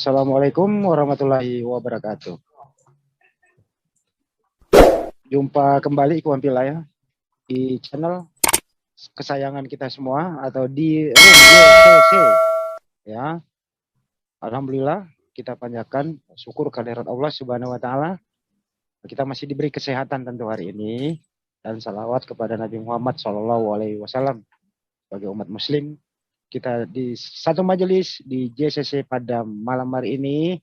Assalamualaikum warahmatullahi wabarakatuh. Jumpa kembali Ikhwan Fillah ya, di channel kesayangan kita semua atau di JCC ya. Alhamdulillah kita panjatkan syukur kehadirat Allah Subhanahu wa taala. Kita masih diberi kesehatan tentu hari ini, dan salawat kepada Nabi Muhammad SAW sebagai umat muslim. Kita di satu majelis di JCC pada malam hari ini,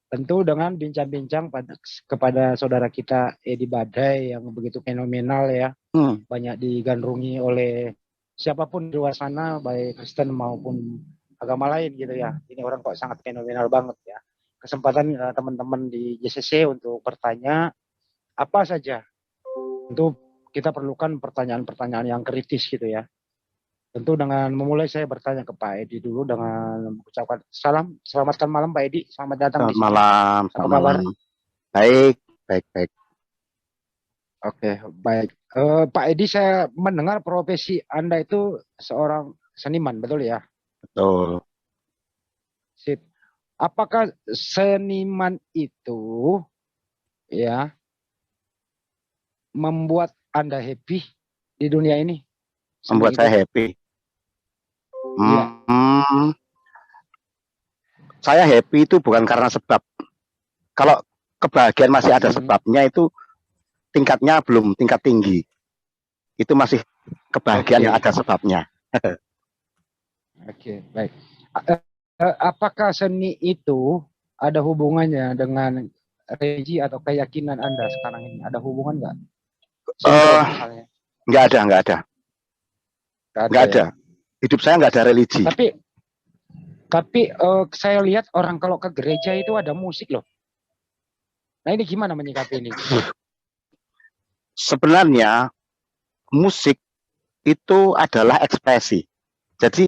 tentu dengan bincang-bincang kepada saudara kita Edi Badai yang begitu fenomenal ya, banyak digandrungi oleh siapapun di luar sana, baik Kristen maupun agama lain gitu ya. Ini orang kok sangat fenomenal banget ya. Kesempatan teman-teman di JCC untuk bertanya apa saja. Tentu kita perlukan pertanyaan-pertanyaan yang kritis gitu ya. Tentu dengan memulai saya bertanya ke Pak Edi dulu dengan mengucapkan salam, selamatkan malam Pak Edi, selamat datang di sini. Malam, apa kabar? Baik. Oke, baik. Pak Edi, saya mendengar profesi Anda itu seorang seniman, betul ya? Betul. Sip. Apakah seniman itu ya membuat Anda happy di dunia ini? Membuat saya happy. Saya happy itu bukan karena sebab. Kalau kebahagiaan masih ada sebabnya, itu tingkatnya belum tingkat tinggi. Itu masih kebahagiaan yang ada sebabnya. Oke, baik. Apakah seni itu ada hubungannya dengan religi atau keyakinan Anda sekarang ini? Ada hubungan nggak? Nggak ada. Nggak ada. Hidup saya nggak ada religi. Tapi saya lihat orang kalau ke gereja itu ada musik loh. Nah, ini gimana menyikapi ini? Sebenarnya musik itu adalah ekspresi. Jadi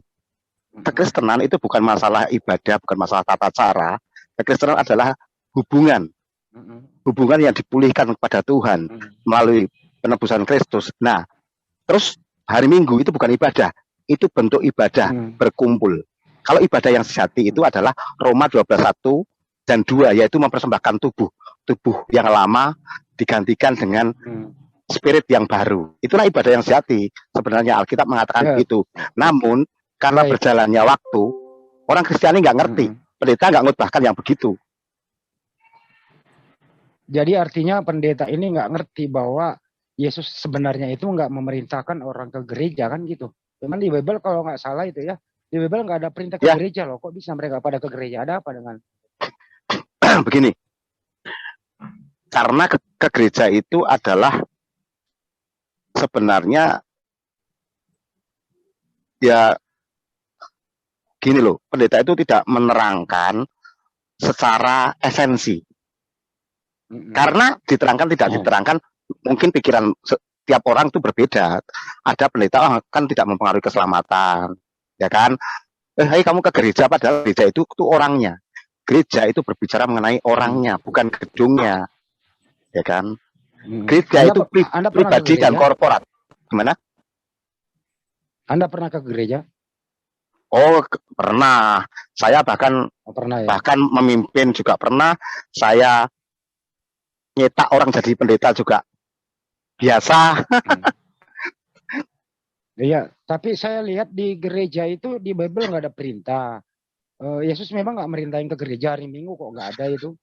kekristenan itu bukan masalah ibadah, bukan masalah tata cara. Kekristenan adalah hubungan. Hubungan yang dipulihkan kepada Tuhan melalui penebusan Kristus. Nah, terus hari Minggu itu bukan ibadah, itu bentuk ibadah berkumpul. Kalau ibadah yang sejati itu adalah Roma 12:1 dan 2, yaitu mempersembahkan tubuh yang lama digantikan dengan spirit yang baru. Itulah ibadah yang sejati. Sebenarnya Alkitab mengatakan begitu. Namun karena berjalannya waktu, orang Kristiani nggak ngerti, pendeta nggak ngutbahkan yang begitu. Jadi artinya pendeta ini nggak ngerti bahwa Yesus sebenarnya itu nggak memerintahkan orang ke gereja kan gitu. Cuman di Bible kalau nggak salah itu ya, di Bible nggak ada perintah ke gereja loh. Kok bisa mereka pada ke gereja? Ada apa dengan? Begini, karena ke gereja itu adalah sebenarnya ya gini loh, pendeta itu tidak menerangkan secara esensi. Karena diterangkan tidak diterangkan, mungkin pikiran setiap orang itu berbeda. Ada pendeta kan tidak mempengaruhi keselamatan, ya kan? Hai kamu ke gereja, padahal gereja itu orangnya. Gereja itu berbicara mengenai orangnya, bukan gedungnya, ya kan? Gereja itu pribadi dan korporat. Gimana? Anda pernah ke gereja? Oh, pernah. Saya bahkan memimpin juga pernah. Saya nyetak orang jadi pendeta juga biasa. Iya, tapi saya lihat di gereja itu di Bible nggak ada perintah. Yesus memang nggak merintahin ke gereja hari Minggu, kok nggak ada itu.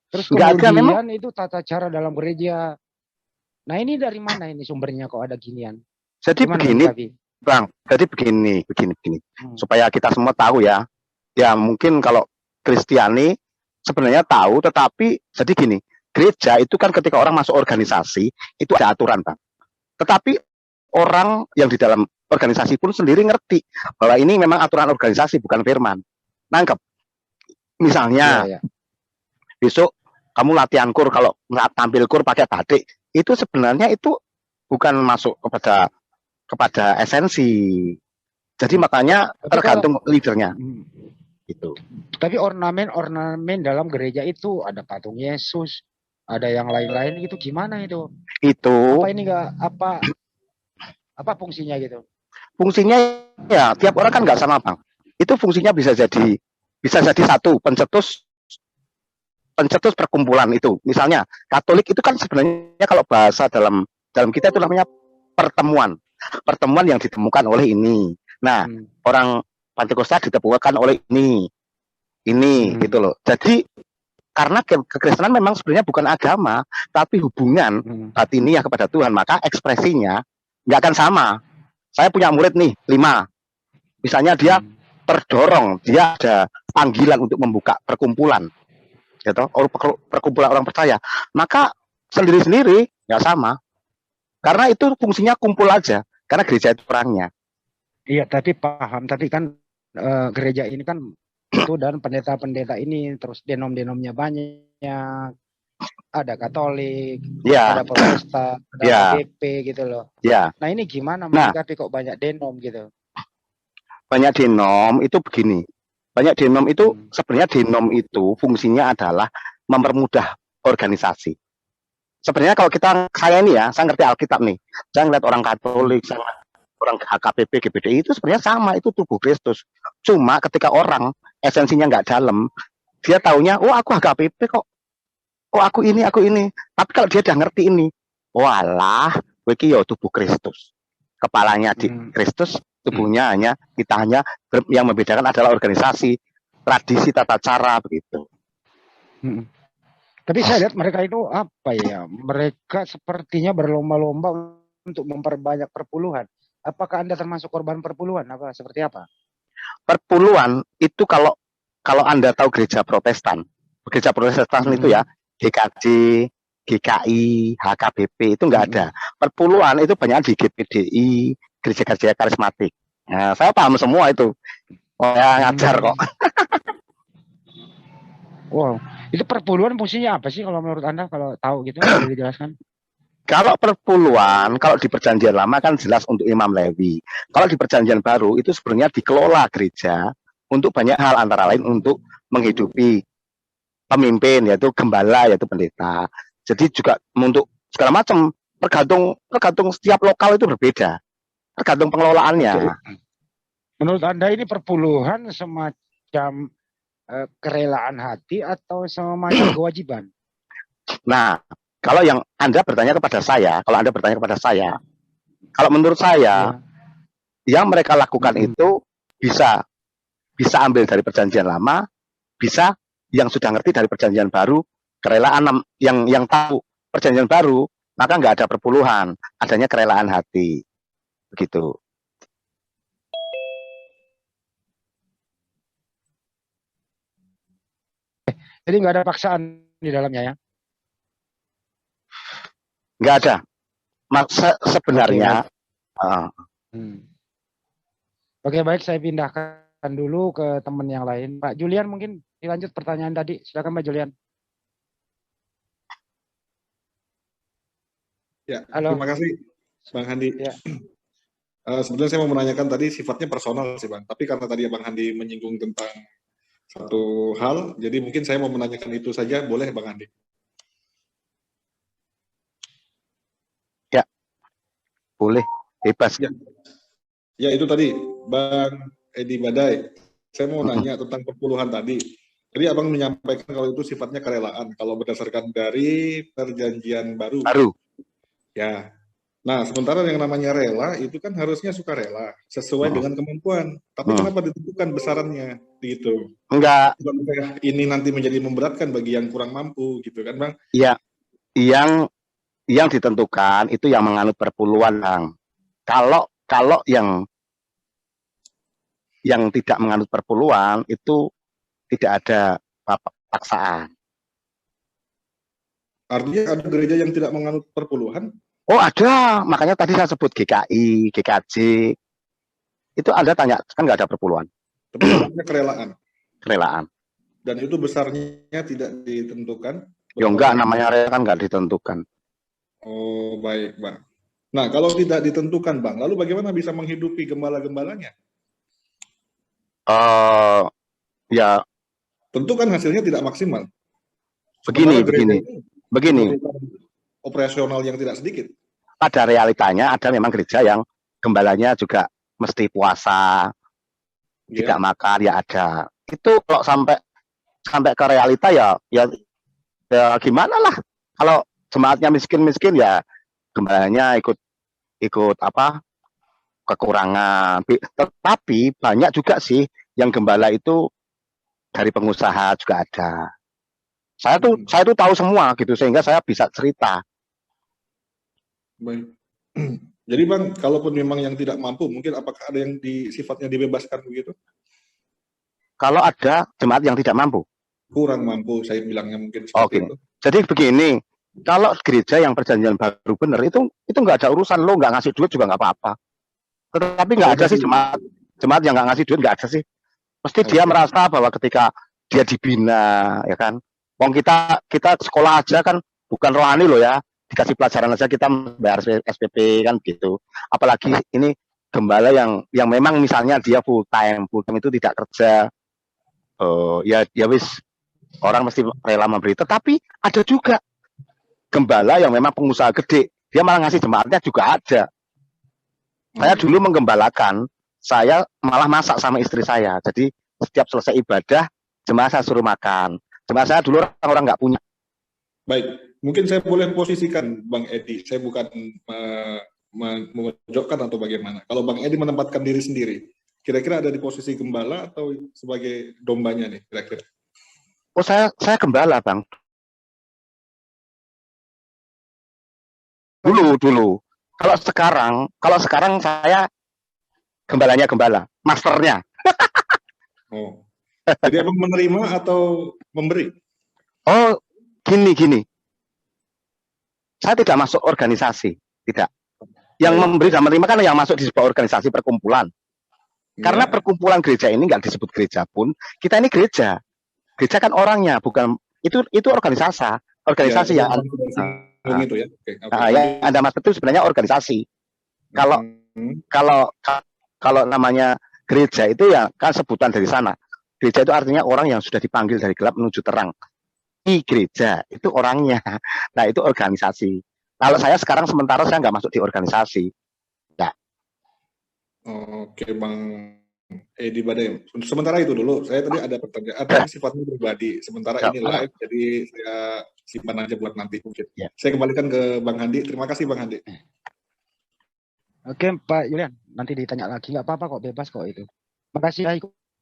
Terus kemudian itu tata cara dalam gereja. Nah, ini dari mana ini sumbernya kok ada ginian? Jadi begini, Bang. Jadi begini. Supaya kita semua tahu ya. Ya mungkin kalau Kristiani sebenarnya tahu, tetapi jadi gini. Gereja itu kan ketika orang masuk organisasi itu ada aturan, Bang. Tetapi orang yang di dalam organisasi pun sendiri ngerti bahwa ini memang aturan organisasi, bukan firman. Nangkep. Misalnya besok kamu latihan kur, kalau nggak tampil kur pakai batik, itu sebenarnya itu bukan masuk kepada esensi. Jadi makanya tergantung leadernya. Gitu. Tapi ornamen dalam gereja itu ada patung Yesus, ada yang lain-lain gitu, gimana itu? Itu apa ini nggak apa fungsinya gitu? Fungsinya ya tiap orang kan nggak sama, Bang. Itu fungsinya bisa jadi satu pencetus pencetus perkumpulan itu. Misalnya Katolik itu kan sebenarnya kalau bahasa dalam kita itu namanya pertemuan. Pertemuan yang ditemukan oleh ini. Nah, orang Pentakosta ditemukan oleh ini gitu loh. Jadi karena kekristenan memang sebenarnya bukan agama, tapi hubungan batiniah kepada Tuhan, maka ekspresinya nggak akan sama. Saya punya murid nih 5, misalnya dia terdorong, dia ada panggilan untuk membuka perkumpulan, gitu, perkumpulan orang percaya, maka sendiri-sendiri nggak sama, karena itu fungsinya kumpul aja, karena gereja itu perangnya. Iya, tapi paham, tapi kan gereja ini kan itu dan pendeta-pendeta ini terus denom-denomnya banyak, ada Katolik, ada Protestan, ada KBP gitu loh. Nah ini gimana menyikapi kok banyak denom gitu? Banyak denom itu begini, banyak denom itu sebenarnya denom itu fungsinya adalah mempermudah organisasi. Sebenarnya kalau saya ini ya, saya ngerti Alkitab nih, saya ngeliat orang Katolik, saya ngeliat orang HKBP, GBDI itu sebenarnya sama, itu tubuh Kristus. Cuma ketika orang esensinya nggak dalam, dia taunya, oh aku HKBP kok, oh aku ini. Tapi kalau dia udah ngerti ini, walah, wiki yo tubuh Kristus, kepalanya di Kristus, tubuhnya kita hanya yang membedakan adalah organisasi, tradisi, tata cara begitu. Tapi saya lihat mereka itu apa ya? Mereka sepertinya berlomba-lomba untuk memperbanyak perpuluhan. Apakah Anda termasuk korban perpuluhan? Apa seperti apa? Perpuluhan itu kalau Anda tahu gereja Protestan itu ya, GKJ, GKI, HKBP itu nggak ada. Perpuluhan itu banyak di GPDI, gereja-gereja karismatik. Nah, saya paham semua itu. Saya ngajar kok. Wow, itu perpuluhan fungsinya apa sih kalau menurut Anda, kalau tahu gitu boleh dijelaskan? Kalau perpuluhan, kalau di perjanjian lama kan jelas untuk Imam Lewi. Kalau di perjanjian baru itu sebenarnya dikelola gereja untuk banyak hal, antara lain untuk menghidupi pemimpin, yaitu gembala, yaitu pendeta. Jadi juga untuk segala macam, tergantung setiap lokal itu berbeda, tergantung pengelolaannya. Menurut Anda ini perpuluhan semacam kerelaan hati atau semacam kewajiban? Nah, kalau Anda bertanya kepada saya, kalau menurut saya, yang mereka lakukan itu bisa ambil dari perjanjian lama, bisa yang sudah ngerti dari perjanjian baru, kerelaan yang tahu perjanjian baru, maka nggak ada perpuluhan, adanya kerelaan hati, begitu. Jadi nggak ada paksaan di dalamnya ya? Nggak ada. Sebenarnya. Oke, baik, saya pindahkan dulu ke teman yang lain. Pak Julian, mungkin dilanjut pertanyaan tadi. Silakan Pak Julian. Ya, halo. Terima kasih Bang Handi. Ya. Sebenarnya saya mau menanyakan tadi sifatnya personal sih Bang, tapi karena tadi Bang Handi menyinggung tentang satu hal, jadi mungkin saya mau menanyakan itu saja, boleh Bang Handi? Ya, boleh, bebas. Ya itu tadi, Bang Edi Badai, saya mau nanya tentang perpuluhan tadi. Jadi Abang menyampaikan kalau itu sifatnya kerelaan, kalau berdasarkan dari perjanjian baru. Ya. Nah, sementara yang namanya rela itu kan harusnya sukarela sesuai dengan kemampuan. Tapi kenapa ditentukan besarannya gitu? Enggak. Ini nanti menjadi memberatkan bagi yang kurang mampu gitu kan, Bang? Iya. Yang ditentukan itu yang menganut perpuluhan, Bang. Kalau yang tidak menganut perpuluhan itu tidak ada paksaan. Artinya ada gereja yang tidak menganut perpuluhan? Oh ada, makanya tadi saya sebut GKI, GKJ. Itu Anda tanya, kan nggak ada perpuluhan. Tapi namanya kerelaan. Kerelaan. Dan itu besarnya tidak ditentukan? Ya enggak, namanya rela kan nggak ditentukan. Oh baik, Bang. Nah kalau tidak ditentukan, Bang, lalu bagaimana bisa menghidupi gembala-gembalanya? Ya. Tentu kan hasilnya tidak maksimal. Begini. Operasional yang tidak sedikit. Pada realitanya ada memang gereja yang gembalanya juga mesti puasa, tidak makan, ya ada. Itu kalau sampai ke realita ya Ya gimana lah, kalau jemaatnya miskin-miskin ya gembalanya ikut apa kekurangan. Tetapi banyak juga sih yang gembala itu dari pengusaha juga ada. Saya tuh tahu semua gitu sehingga saya bisa cerita. Baik. Jadi Bang, kalaupun memang yang tidak mampu, mungkin apakah ada yang sifatnya dibebaskan begitu? Kalau ada jemaat yang tidak mampu. Kurang mampu, saya bilangnya mungkin Oh seperti gini. itu. Jadi begini, kalau gereja yang perjanjian baru bener itu nggak ada urusan, lo nggak ngasih duit juga nggak apa-apa. Tetapi nggak ada sih jemaat yang nggak ngasih duit, nggak ada sih. Mesti dia merasa bahwa ketika dia dibina, ya kan. Wong kita sekolah aja kan bukan rohani loh ya, dikasih pelajaran aja kita bayar SPP kan gitu. Apalagi ini gembala yang memang misalnya dia full time itu tidak kerja, ya wis orang mesti rela memberi. Tetapi ada juga gembala yang memang pengusaha gede, dia malah ngasih jemaatnya juga ada. Saya dulu menggembalakan, saya malah masak sama istri saya. Jadi setiap selesai ibadah, jemaah saya suruh makan. Jemaah saya dulu orang-orang nggak punya. Baik, mungkin saya boleh posisikan Bang Edi. Saya bukan memojokkan atau bagaimana. Kalau Bang Edi menempatkan diri sendiri, kira-kira ada di posisi gembala atau sebagai dombanya nih kira-kira? Oh saya gembala Bang. Dulu. Kalau sekarang saya gembalanya gembala, masternya. Oh, jadi Abang menerima atau memberi? Oh, gini. Saya tidak masuk organisasi, tidak. Yang memberi dan menerima kan yang masuk di sebuah organisasi perkumpulan. Karena perkumpulan gereja ini nggak disebut gereja pun, kita ini gereja. Gereja kan orangnya, bukan itu organisasi ya, itu ya. Yang Anda maksud itu sebenarnya organisasi. Kalau namanya gereja itu ya kan sebutan dari sana. Gereja itu artinya orang yang sudah dipanggil dari gelap menuju terang. Di gereja itu orangnya. Nah itu organisasi. Kalau saya sekarang sementara saya nggak masuk di organisasi. Ya. Oke Bang Edi Badai. Sementara itu dulu, saya tadi ada pertanyaan sifatnya pribadi. Sementara ini live, jadi saya simpan aja buat nanti mungkin. Ya. Saya kembalikan ke Bang Handi. Terima kasih Bang Handi. Oke Pak Yulian, nanti ditanya lagi, nggak apa-apa kok, bebas kok itu. Makasih ya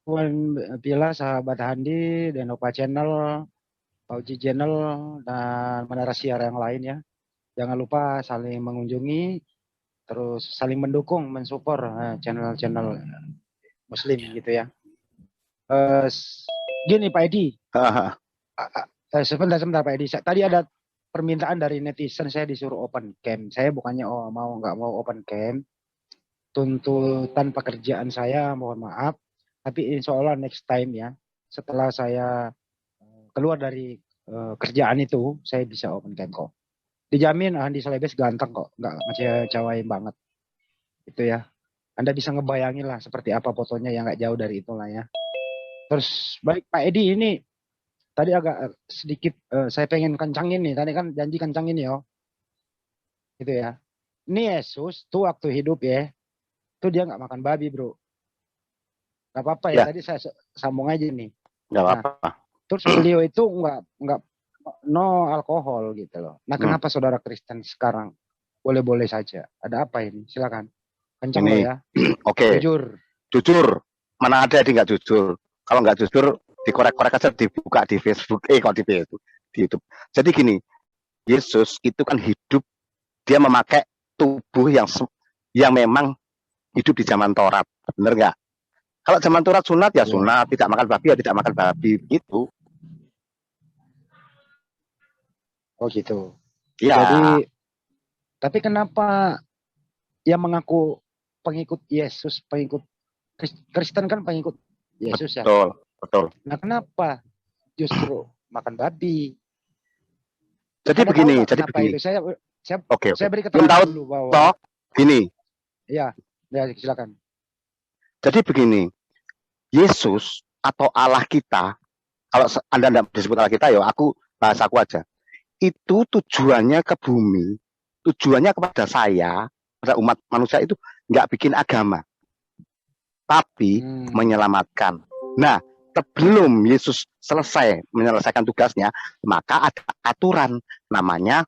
Iwan Pila, sahabat Handi, dan Opa Channel, Pauji Channel, dan Menara Siar yang lain ya. Jangan lupa saling mengunjungi, terus saling mendukung, mensupport channel-channel Muslim gitu ya. Gini Pak Edi, sebentar Pak Edi, tadi ada permintaan dari netizen saya disuruh open cam. Saya bukannya nggak mau open cam, tuntutan pekerjaan saya mohon maaf, tapi insya Allah next time ya, setelah saya keluar dari kerjaan itu saya bisa open cam kok. Dijamin Andi Salebes ganteng kok, nggak macam cawain banget itu ya. Anda bisa ngebayangin lah seperti apa fotonya yang nggak jauh dari itulah ya. Terus baik Pak Edi, ini tadi agak sedikit saya pengen kencangin nih, tadi kan janji kencangin ya, gitu ya. Ini Yesus tuh waktu hidup ya, tuh dia nggak makan babi bro. Gak apa-apa ya, tadi saya sambung aja nih. Nggak apa-apa. Terus beliau itu nggak no alkohol gitu loh. Nah kenapa saudara Kristen sekarang boleh-boleh saja? Ada apa ini? Silakan. Kencang lo ya. Oke. Jujur. Mana ada yang nggak jujur? Kalau nggak jujur dikorek-korek aja, dibuka di Facebook, kok di YouTube. Jadi gini, Yesus itu kan hidup, dia memakai tubuh yang memang hidup di zaman Taurat, bener nggak? Kalau zaman Taurat sunat ya sunat, tidak makan babi ya tidak makan babi, gitu. Oh gitu. Ya. Jadi, tapi kenapa yang mengaku pengikut Yesus, pengikut Kristen kan pengikut Yesus ya? Betul. Nah kenapa justru makan babi? Jadi begini. Itu? Saya beri keterangan keterangan dulu bahwa gini. Ya silakan. Jadi begini, Yesus atau Allah kita, kalau Anda tidak disebut Allah kita, ya bahasaku aja. Itu tujuannya ke bumi, tujuannya kepada saya, pada umat manusia itu nggak bikin agama, tapi menyelamatkan. Nah, sebelum Yesus selesai menyelesaikan tugasnya, maka ada aturan namanya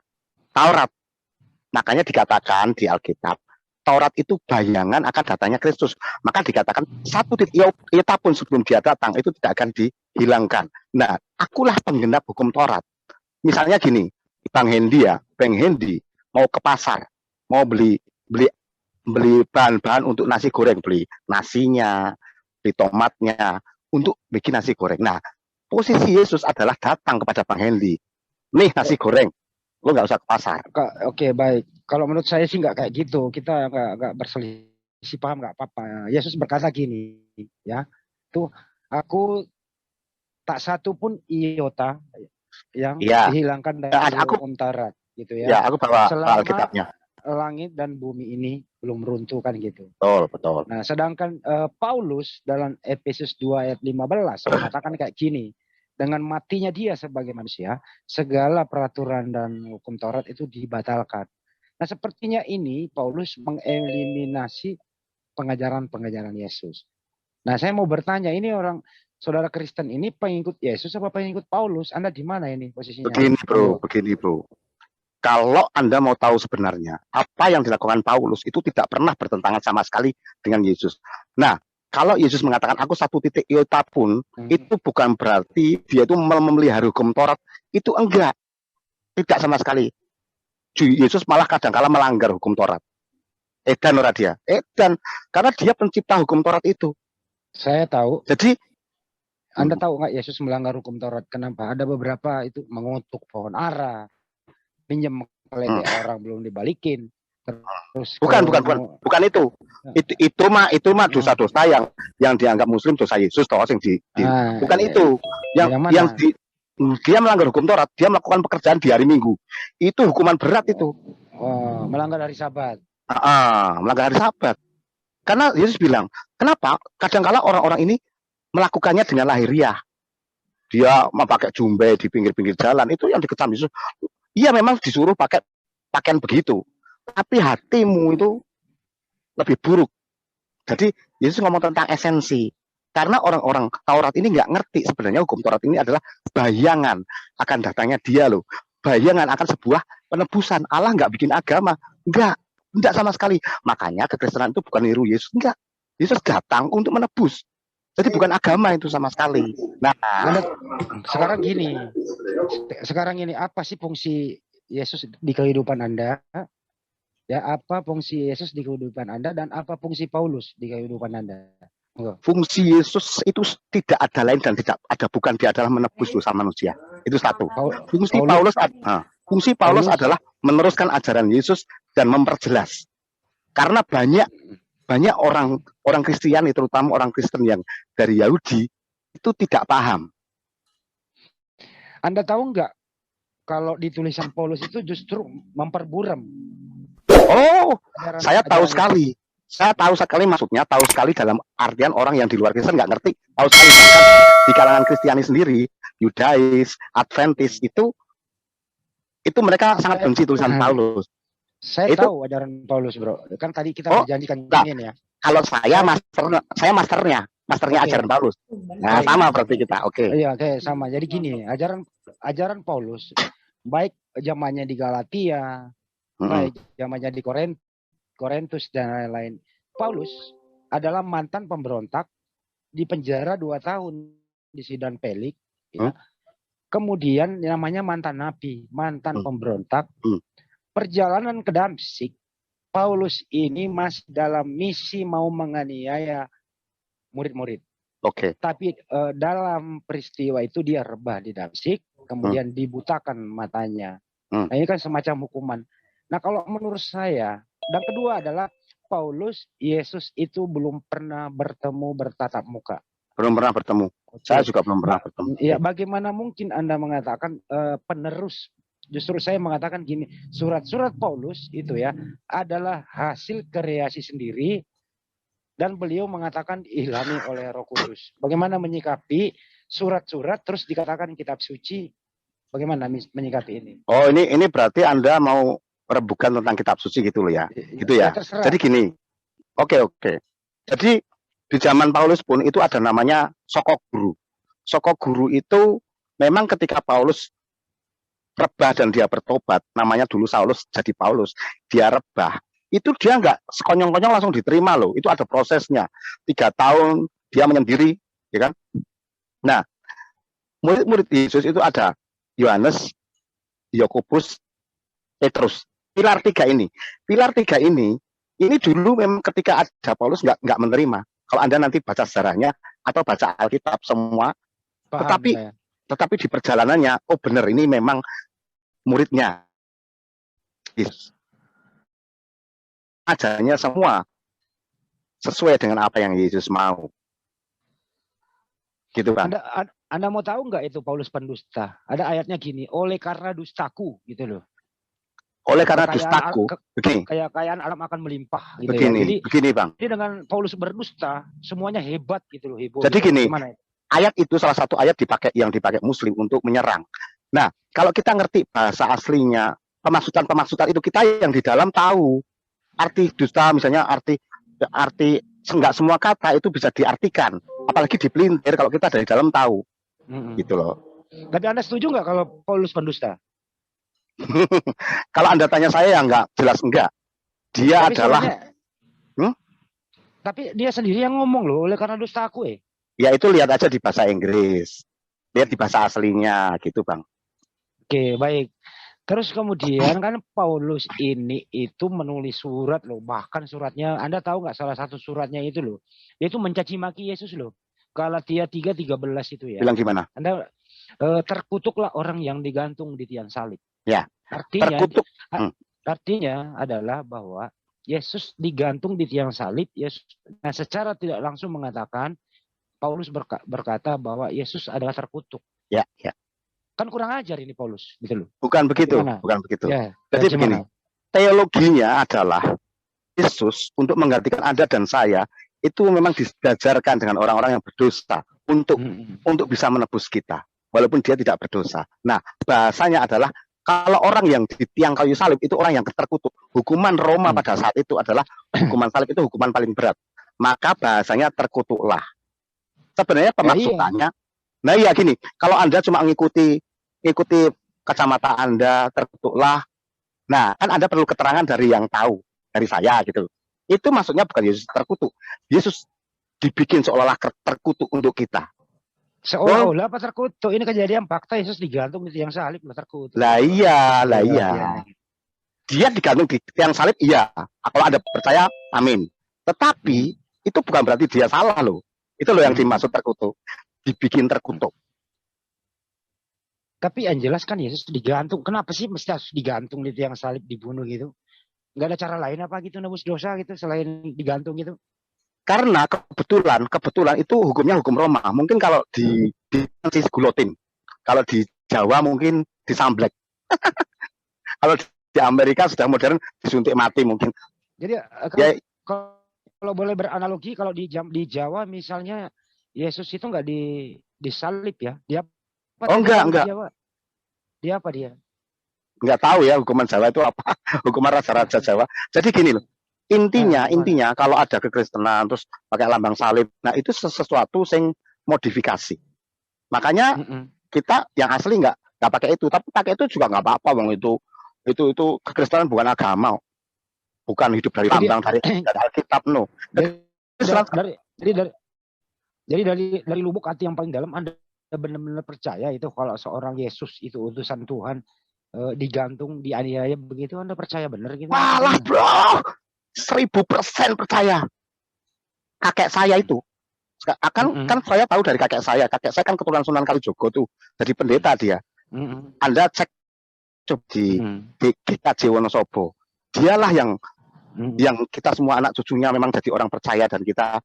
Taurat. Makanya dikatakan di Alkitab, Taurat itu bayangan akan datangnya Kristus. Maka dikatakan satu iota pun sebelum dia datang itu tidak akan dihilangkan. Nah, akulah penggenap hukum Taurat. Misalnya gini, Bang Hendi mau ke pasar, mau beli bahan-bahan untuk nasi goreng, beli nasinya, beli tomatnya, untuk bikin nasi goreng. Nah, posisi Yesus adalah datang kepada Bang Hendi. Nih nasi goreng, lo nggak usah ke pasar. Oke, baik. Kalau menurut saya sih nggak kayak gitu. Kita nggak berselisih paham, nggak apa-apa. Yesus berkata gini, ya, tuh aku tak satu pun iota yang Iya. dihilangkan dari hukum Taurat, gitu ya. Ya, aku bawa selama Alkitabnya. Langit dan bumi ini belum runtuh kan gitu. Betul. Nah, sedangkan Paulus dalam Efesus 2 ayat 15 mengatakan kayak gini, dengan matinya dia sebagai manusia, segala peraturan dan hukum Taurat itu dibatalkan. Nah, sepertinya ini Paulus mengeliminasi pengajaran-pengajaran Yesus. Nah, saya mau bertanya, ini orang saudara Kristen ini pengikut Yesus apa pengikut Paulus? Anda di mana ini posisinya? Begini bro. Kalau Anda mau tahu sebenarnya apa yang dilakukan Paulus itu tidak pernah bertentangan sama sekali dengan Yesus. Nah, kalau Yesus mengatakan aku satu titik iota pun, itu bukan berarti dia itu memelihara hukum Taurat. Itu enggak. Tidak sama sekali. Yesus malah kadang-kala melanggar hukum Taurat. Edan ora dia. Edan. Karena dia pencipta hukum Taurat itu. Saya tahu. Jadi Anda tahu nggak Yesus melanggar hukum Taurat? Kenapa? Ada beberapa itu mengutuk pohon ara, pinjam keledai orang belum dibalikin. Terus bukan itu. Itu mah dosa-dosa yang dianggap muslim, dosa Yesus toh bukan itu. Yang dia melanggar hukum Taurat, dia melakukan pekerjaan di hari Minggu. Itu hukuman berat itu. Melanggar hari Sabat. Melanggar hari Sabat. Karena Yesus bilang, kenapa? Kadang-kala orang-orang ini melakukannya dengan lahiriah. Dia memakai jumbe di pinggir-pinggir jalan, itu yang dikecam Yesus. Iya memang disuruh pakai pakaian begitu, tapi hatimu itu lebih buruk. Jadi Yesus ngomong tentang esensi, karena orang-orang Taurat ini nggak ngerti sebenarnya hukum Taurat ini adalah bayangan akan datangnya dia loh, bayangan akan sebuah penebusan. Allah nggak bikin agama, nggak sama sekali. Makanya kekristenan itu bukan niru Yesus, enggak. Yesus datang untuk menebus. Jadi bukan agama itu sama sekali. Nah, sekarang gini, apa sih fungsi Yesus di kehidupan Anda? Ya, apa fungsi Yesus di kehidupan Anda dan apa fungsi Paulus di kehidupan Anda? Fungsi Yesus itu tidak ada lain dan tidak ada bukan, dia adalah menebus dosa manusia. Itu satu. Fungsi Paulus adalah meneruskan ajaran Yesus dan memperjelas. Karena banyak orang Kristiani, terutama orang Kristen yang dari Yahudi itu tidak paham. Anda tahu nggak kalau di tulisan Paulus itu justru memperburam? Saya tahu sekali. Saya tahu sekali maksudnya, tahu sekali dalam artian orang yang di luar Kristen nggak ngerti. Tahu sekali bahkan di kalangan Kristiani sendiri, Yudais, Adventis itu mereka sangat benci tulisan Paulus. Saya tahu ajaran Paulus, bro. Kan tadi kita berjanjikan ini ya. Kalau saya masternya ajaran Paulus. Nah, sama berarti kita. Iya, sama. Jadi gini, ajaran Paulus baik zamannya di Galatia, baik zamannya di Korintus dan lain-lain. Paulus adalah mantan pemberontak, di penjara 2 tahun di Sidon Pelik, ya. Kemudian namanya mantan nabi, mantan pemberontak. Perjalanan ke Damsyik, Paulus ini masih dalam misi mau menganiaya murid-murid. Tapi dalam peristiwa itu dia rebah di Damsyik, kemudian dibutakan matanya. Nah, ini kan semacam hukuman. Nah, kalau menurut saya, dan kedua adalah Paulus, Yesus itu belum pernah bertatap muka. Belum pernah bertemu. Saya juga belum pernah bertemu. Ya, bagaimana mungkin Anda mengatakan penerus? Justru saya mengatakan gini, surat-surat Paulus itu ya adalah hasil kreasi sendiri dan beliau mengatakan diilhami oleh Roh Kudus. Bagaimana menyikapi surat-surat terus dikatakan kitab suci? Bagaimana menyikapi ini? Ini berarti Anda mau merebutkan tentang kitab suci gitu loh ya. Gitu ya. Jadi gini. Oke. Jadi di zaman Paulus pun itu ada namanya sokok guru. soko guru itu memang ketika Paulus rebah dan dia bertobat, namanya dulu Saulus jadi Paulus, dia rebah, itu dia nggak sekonyong-konyong langsung diterima loh, itu ada prosesnya. 3 tahun dia menyendiri, ya kan? Nah, murid-murid Yesus itu ada Yohanes, Yakobus, Petrus. Pilar tiga ini dulu memang ketika ada Paulus nggak menerima. Kalau Anda nanti baca sejarahnya atau baca Alkitab semua, Paham saya. tetapi di perjalanannya, oh benar ini memang muridnya Yesus. Ajarnya semua sesuai dengan apa yang Yesus mau. Gitu kan? Anda mau tahu nggak itu Paulus pendusta? Ada ayatnya gini, oleh karena dustaku gitu loh. Oleh karena dustaku, begini. Kekayaan alam akan melimpah gitu begini, ya. Begini Bang. Jadi dengan Paulus berdusta, semuanya hebat gitu loh, heboh. Jadi gitu. gini, gimana? Ayat itu salah satu ayat yang dipakai Muslim untuk menyerang. Nah, kalau kita ngerti bahasa aslinya, pemasukan itu kita yang di dalam tahu arti dusta, misalnya arti enggak semua kata itu bisa diartikan, apalagi dipelintir kalau kita dari dalam tahu, gitu loh. Tapi Anda setuju nggak kalau Paulus pendusta? Kalau Anda tanya saya ya enggak, jelas enggak. Dia tapi adalah tapi dia sendiri yang ngomong loh, oleh karena dusta aku ya itu lihat aja di bahasa Inggris. Lihat di bahasa aslinya gitu, Bang. Oke, baik. Terus kemudian kan Paulus ini itu menulis surat loh, bahkan suratnya Anda tahu nggak salah satu suratnya itu loh, dia itu mencaci maki Yesus loh. Galatia 3:13 itu ya. Bilang gimana? Anda terkutuklah orang yang digantung di tiang salib. Ya. Artinya terkutuk. Artinya adalah bahwa Yesus digantung di tiang salib. Yesus secara tidak langsung mengatakan, Paulus berkata bahwa Yesus adalah terkutuk. Ya. Kan kurang ajar ini Paulus, gitu loh. Bukan begitu. Ya, jadi begini, teologinya adalah Yesus untuk menggantikan Anda dan saya itu memang diajarkan dengan orang-orang yang berdosa untuk bisa menebus kita, walaupun dia tidak berdosa. Nah, bahasanya adalah kalau orang yang di tiang kayu salib itu orang yang terkutuk. Hukuman Roma pada saat itu adalah hukuman salib itu hukuman paling berat. Maka bahasanya terkutuklah. Sebenarnya pemaksudannya, nah iya gini, kalau Anda cuma mengikuti kacamata Anda, terkutuklah. Nah, kan Anda perlu keterangan dari yang tahu, dari saya gitu. Itu maksudnya bukan Yesus terkutuk. Yesus dibikin seolah-olah terkutuk untuk kita. Seolah-olah apa terkutuk? Ini kejadian fakta, Yesus digantung di tiang salib terkutuk. Lah iya. Dia digantung di tiang salib, iya. Kalau Anda percaya, amin. Tetapi itu bukan berarti dia salah loh. Itu loh yang dimaksud terkutuk. Dibikin terkutuk. Tapi yang jelas kan Yesus digantung. Kenapa sih mesti harus digantung di tiang salib, dibunuh gitu? Nggak ada cara lain apa gitu nebus dosa gitu selain digantung gitu? Karena kebetulan itu hukumnya hukum Roma. Mungkin kalau di gulotin. Kalau di Jawa mungkin disamblek. Kalau di Amerika sudah modern disuntik mati mungkin. Jadi kalau boleh beranalogi, kalau di Jawa misalnya Yesus itu nggak disalib ya? Dia enggak. Dia apa dia? Nggak tahu ya hukuman Jawa itu apa. Hukuman raja-raja Jawa. Jadi gini loh. Intinya kalau ada kekristenan terus pakai lambang salib, nah itu sesuatu yang modifikasi. Makanya kita yang asli nggak pakai itu, tapi pakai itu juga nggak apa-apa, wong itu kekristenan bukan agama, bukan hidup dari lambang dari Alkitab no. Jadi dari lubuk hati yang paling dalam Anda benar-benar percaya itu kalau seorang Yesus itu utusan Tuhan digantung, dianiaya begitu, Anda percaya benar gitu? Malah bro, 1000% percaya. Kakek saya itu kan saya tahu dari kakek saya kan keturunan Sunan Kalijogo tuh, jadi pendeta dia. Anda cek di GKJ Wonosobo, dialah yang kita semua anak cucunya memang jadi orang percaya dan kita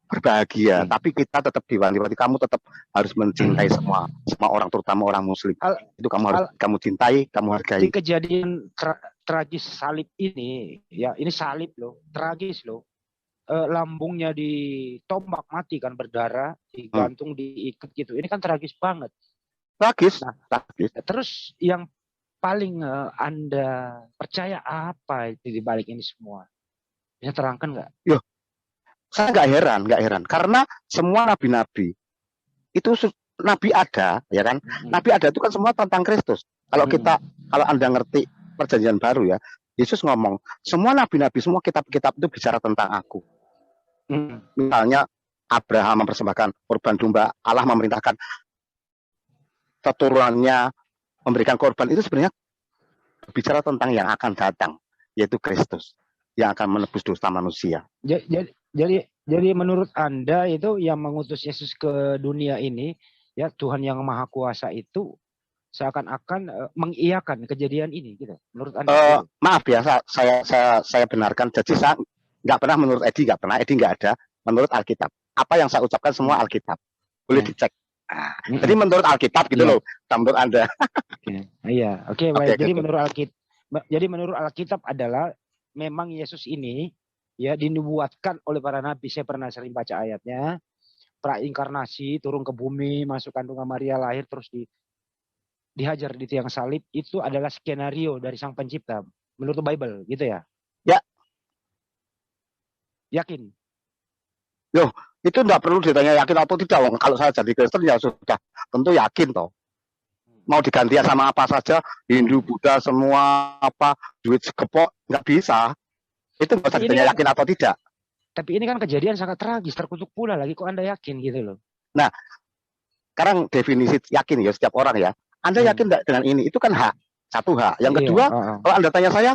berbahagia. Tapi kita tetap diwanti-wanti, kamu tetap harus mencintai semua orang, terutama orang Muslim. Itu kamu harus kamu cintai, kamu hargai. Di kejadian tragis salib ini, ya ini salib loh, tragis loh. Lambungnya ditombak mati kan, berdarah, digantung, diikat gitu. Ini kan tragis banget. Tragis. Terus yang paling Anda percaya apa di balik ini semua? Bisa terangkan nggak? Saya nggak heran, karena semua nabi-nabi itu nabi ada, ya kan? Nabi ada itu kan semua tentang Kristus. Kalau Anda ngerti perjanjian baru ya, Yesus ngomong, semua nabi-nabi, semua kitab-kitab itu bicara tentang aku. Misalnya Abraham mempersembahkan korban domba, Allah memerintahkan keturunannya memberikan korban, itu sebenarnya bicara tentang yang akan datang, yaitu Kristus yang akan menebus dosa manusia. Jadi menurut Anda itu yang mengutus Yesus ke dunia ini, ya Tuhan yang Maha Kuasa itu seakan-akan mengiyakan kejadian ini, gitu. Menurut Anda? Maaf ya, saya benarkan. Jadi saya nggak pernah, menurut Edi nggak pernah, Edi nggak ada. Menurut Alkitab, apa yang saya ucapkan semua Alkitab, boleh dicek. Jadi menurut Alkitab gitu loh, menurut Anda. Iya, oke, baik. Jadi menurut Alkitab adalah memang Yesus ini ya dinubuatkan oleh para nabi. Saya pernah sering baca ayatnya, prainkarnasi, turun ke bumi, masuk kandungan Maria, lahir, terus dihajar di tiang salib. Itu adalah skenario dari Sang Pencipta menurut Bible, gitu ya? Ya. Yakin? Loh, itu enggak perlu ditanya yakin atau tidak. Kalau saya jadi Kristen ya sudah tentu yakin toh. Mau diganti sama apa saja, Hindu, Buddha, semua apa, duit segepok, nggak bisa. Itu nggak usah ditanya yakin atau tidak. Tapi ini kan kejadian sangat tragis, terkutuk pula lagi, kok Anda yakin gitu loh. Nah, sekarang definisi yakin ya setiap orang ya. Anda yakin nggak dengan ini? Itu kan hak, satu hak. Yang kedua, kalau Anda tanya saya,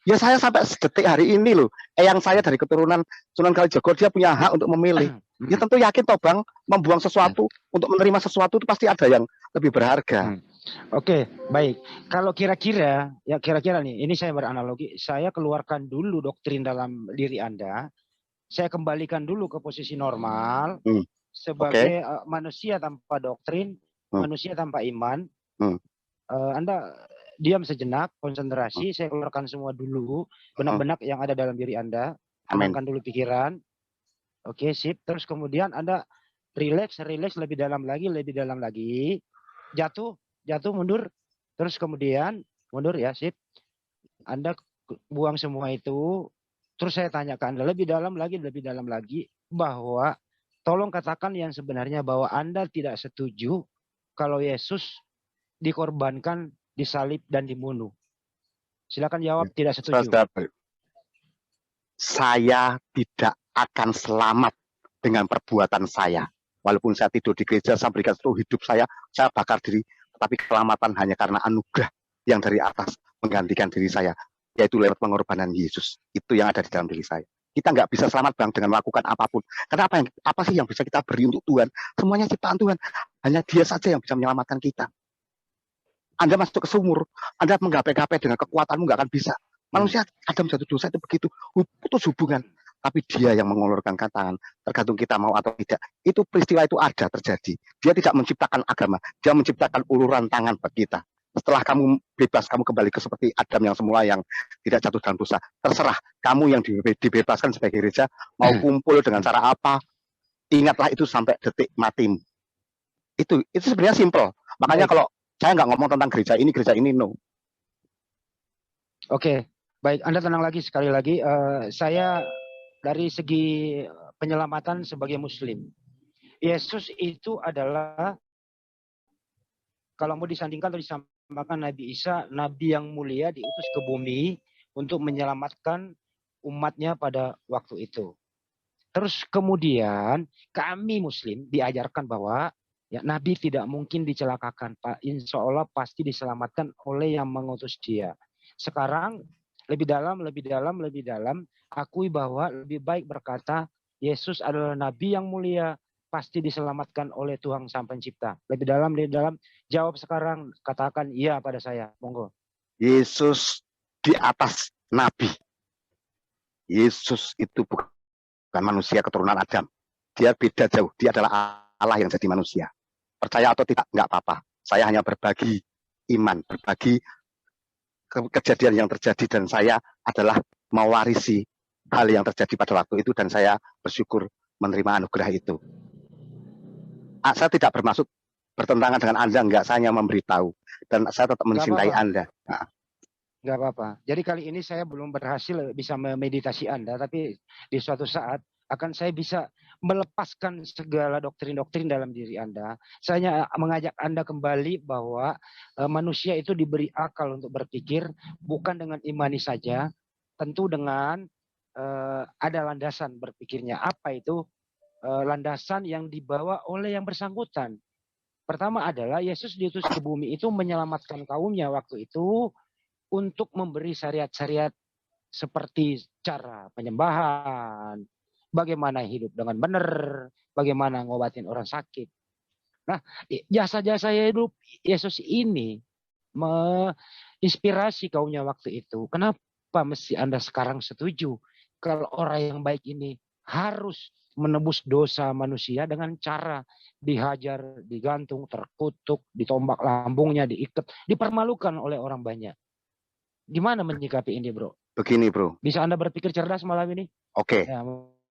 ya saya sampai detik hari ini loh, yang saya dari keturunan Sunan Kalijaga, dia punya hak untuk memilih. Ya tentu yakin toh Bang, membuang sesuatu untuk menerima sesuatu itu pasti ada yang lebih berharga. Oke, baik. Kalau kira-kira nih, ini saya beranalogi, saya keluarkan dulu doktrin dalam diri Anda, saya kembalikan dulu ke posisi normal sebagai manusia tanpa doktrin, manusia tanpa iman. Anda diam sejenak, konsentrasi, saya keluarkan semua dulu, benak-benak yang ada dalam diri Anda, tenangkan dulu pikiran. Oke, sip. Terus kemudian Anda relax lebih dalam lagi, jatuh, mundur. Terus kemudian mundur ya, sip. Anda buang semua itu. Terus saya tanya ke Anda lebih dalam lagi bahwa tolong katakan yang sebenarnya bahwa Anda tidak setuju kalau Yesus dikorbankan, disalib dan dibunuh. Silakan jawab tidak setuju. Saya tidak akan selamat dengan perbuatan saya. Walaupun saya tidur di gereja, saya berikan seluruh hidup saya bakar diri, tetapi keselamatan hanya karena anugerah yang dari atas menggantikan diri saya, yaitu lewat pengorbanan Yesus. Itu yang ada di dalam diri saya. Kita nggak bisa selamat Bang dengan melakukan apapun. Karena apa sih yang bisa kita beri untuk Tuhan? Semuanya ciptaan Tuhan. Hanya Dia saja yang bisa menyelamatkan kita. Anda masuk ke sumur, Anda menggapai-gapai dengan kekuatanmu nggak akan bisa. Manusia Adam jatuh dosa itu begitu, putus hubungan. Tapi Dia yang mengulurkan tangan, tergantung kita mau atau tidak. Itu peristiwa itu ada terjadi. Dia tidak menciptakan agama, Dia menciptakan uluran tangan bagi kita. Setelah kamu bebas, kamu kembali ke seperti Adam yang semula yang tidak jatuh dalam dosa. Terserah kamu yang dibebaskan sebagai gereja, mau kumpul dengan cara apa, ingatlah itu sampai detik matimu. Itu sebenarnya simple. Makanya kalau saya nggak ngomong tentang gereja ini, no. Oke, baik. Anda tenang lagi, sekali lagi. Saya dari segi penyelamatan sebagai Muslim, Yesus itu adalah, kalau mau disandingkan atau disamakan Nabi Isa, Nabi yang mulia diutus ke bumi untuk menyelamatkan umatnya pada waktu itu. Terus kemudian kami Muslim diajarkan bahwa ya, Nabi tidak mungkin dicelakakan, Pak. Insya Allah pasti diselamatkan oleh yang mengutus Dia. Sekarang lebih dalam, akui bahwa lebih baik berkata Yesus adalah Nabi yang mulia, pasti diselamatkan oleh Tuhan Sang Pencipta. Lebih dalam, jawab sekarang, katakan iya pada saya, monggo. Yesus di atas Nabi. Yesus itu bukan manusia keturunan Adam. Dia beda jauh, Dia adalah Allah yang jadi manusia. Percaya atau tidak, nggak apa-apa. Saya hanya berbagi iman, berbagi kejadian yang terjadi, dan saya adalah mewarisi hal yang terjadi pada waktu itu, dan saya bersyukur menerima anugerah itu. Saya tidak bermaksud bertentangan dengan Anda, enggak, saya hanya memberitahu, dan saya tetap mencintai Anda. Nggak apa-apa. Jadi kali ini saya belum berhasil bisa memeditasi Anda, tapi di suatu saat akan saya bisa melepaskan segala doktrin-doktrin dalam diri Anda. Saya mengajak Anda kembali bahwa manusia itu diberi akal untuk berpikir, bukan dengan imani saja, tentu dengan ada landasan berpikirnya. Apa itu? Landasan yang dibawa oleh yang bersangkutan. Pertama adalah Yesus diutus ke bumi itu menyelamatkan kaumnya waktu itu untuk memberi syariat-syariat seperti cara penyembahan, bagaimana hidup dengan benar, bagaimana ngobatin orang sakit. Nah, jasa-jasa hidup Yesus ini menginspirasi kaumnya waktu itu. Kenapa mesti Anda sekarang setuju kalau orang yang baik ini harus menebus dosa manusia dengan cara dihajar, digantung, terkutuk, ditombak lambungnya, diikat, dipermalukan oleh orang banyak. Gimana menyikapi ini, bro? Begini, bro. Bisa Anda berpikir cerdas malam ini? Oke. Ya,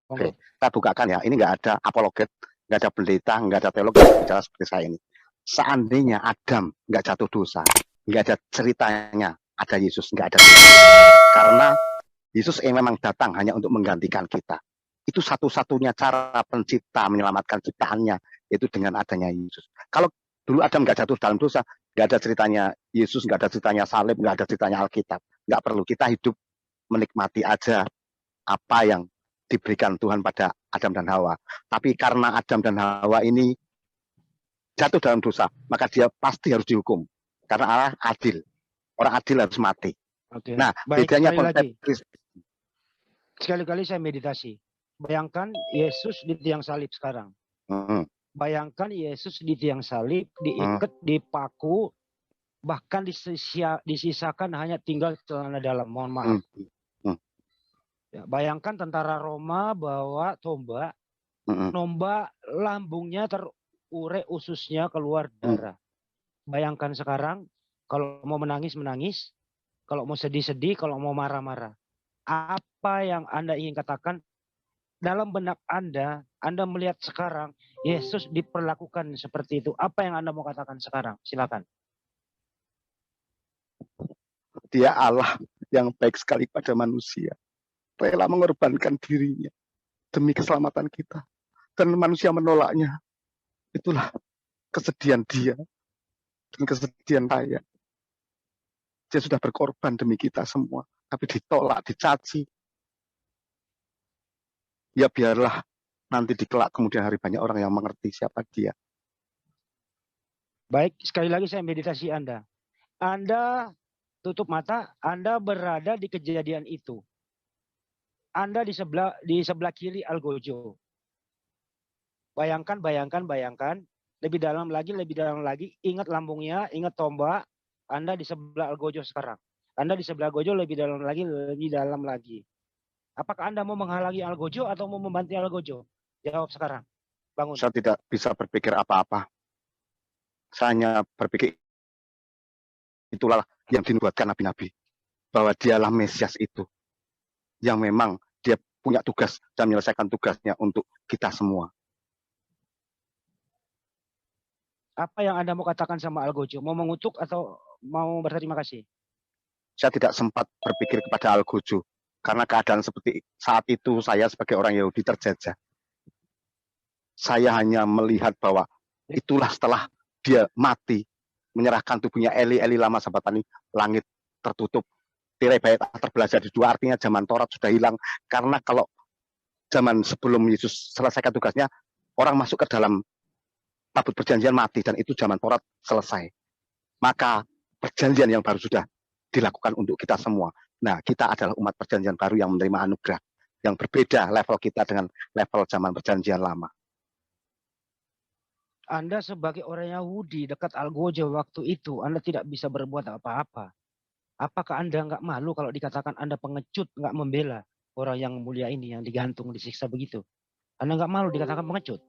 Oke. Kita bukakan ya. Ini nggak ada apologet, nggak ada pendeta, nggak ada teolog, nggak bicara seperti saya ini. Seandainya Adam nggak jatuh dosa, nggak ada ceritanya, ada Yesus, nggak ada cerita. Karena Yesus memang datang hanya untuk menggantikan kita. Itu satu-satunya cara pencipta menyelamatkan ciptaannya, yaitu dengan adanya Yesus. Kalau dulu Adam nggak jatuh dalam dosa, nggak ada ceritanya Yesus, nggak ada ceritanya salib, nggak ada ceritanya Alkitab. Nggak perlu, kita hidup menikmati aja apa yang diberikan Tuhan pada Adam dan Hawa. Tapi karena Adam dan Hawa ini jatuh dalam dosa, maka dia pasti harus dihukum. Karena Allah adil. Orang adil harus mati. Oke. Nah, Baik, bedanya sekali konsep lagi. Sekali-kali saya meditasi. Bayangkan Yesus di tiang salib sekarang. Bayangkan Yesus di tiang salib, diikat, dipaku, bahkan disisakan hanya tinggal celana dalam. Mohon maaf. Ya, bayangkan tentara Roma bawa tombak, nombak lambungnya terure, ususnya keluar darah. Bayangkan sekarang, kalau mau menangis, menangis. Kalau mau sedih-sedih, kalau mau marah-marah. Apa yang Anda ingin katakan dalam benak Anda melihat sekarang Yesus diperlakukan seperti itu. Apa yang Anda mau katakan sekarang? Silakan. Dia Allah yang baik sekali pada manusia. Rela mengorbankan dirinya demi keselamatan kita. Dan manusia menolaknya. Itulah kesedihan dia dan kesedihan saya. Dia sudah berkorban demi kita semua. Tapi ditolak, dicaci. Ya biarlah nanti di kelak kemudian hari banyak orang yang mengerti siapa dia. Baik, sekali lagi saya meditasi Anda. Anda tutup mata, Anda berada di kejadian itu. Anda di sebelah kiri Algojo. Bayangkan. Lebih dalam lagi. Ingat lambungnya, ingat tombak. Anda di sebelah Algojo sekarang. Anda di sebelah Algojo lebih dalam lagi. Apakah Anda mau menghalangi Algojo atau mau membantu Algojo? Jawab sekarang. Bangun. Saya tidak bisa berpikir apa-apa. Saya hanya berpikir itulah yang dinubuatkan nabi-nabi. Bahwa dialah Mesias itu. Yang memang dia punya tugas dan menyelesaikan tugasnya untuk kita semua. Apa yang Anda mau katakan sama Algojo? Mau mengutuk atau mau berterima kasih? Saya tidak sempat berpikir kepada Algojo. Karena keadaan seperti saat itu saya sebagai orang Yahudi terjajah. Saya hanya melihat bahwa itulah setelah dia mati. Menyerahkan tubuhnya Eli lama sabatani, langit tertutup. Tirai bait terbelah jadi dua, artinya zaman Taurat sudah hilang. Karena kalau zaman sebelum Yesus selesaikan tugasnya, orang masuk ke dalam tabut perjanjian mati, dan itu zaman Taurat selesai. Maka perjanjian yang baru sudah dilakukan untuk kita semua. Nah, kita adalah umat perjanjian baru yang menerima anugerah. Yang berbeda level kita dengan level zaman perjanjian lama. Anda sebagai orang Yahudi dekat Algojo waktu itu, Anda tidak bisa berbuat apa-apa. Apakah Anda nggak malu kalau dikatakan Anda pengecut, nggak membela orang yang mulia ini, yang digantung, disiksa begitu? Anda nggak malu dikatakan pengecut?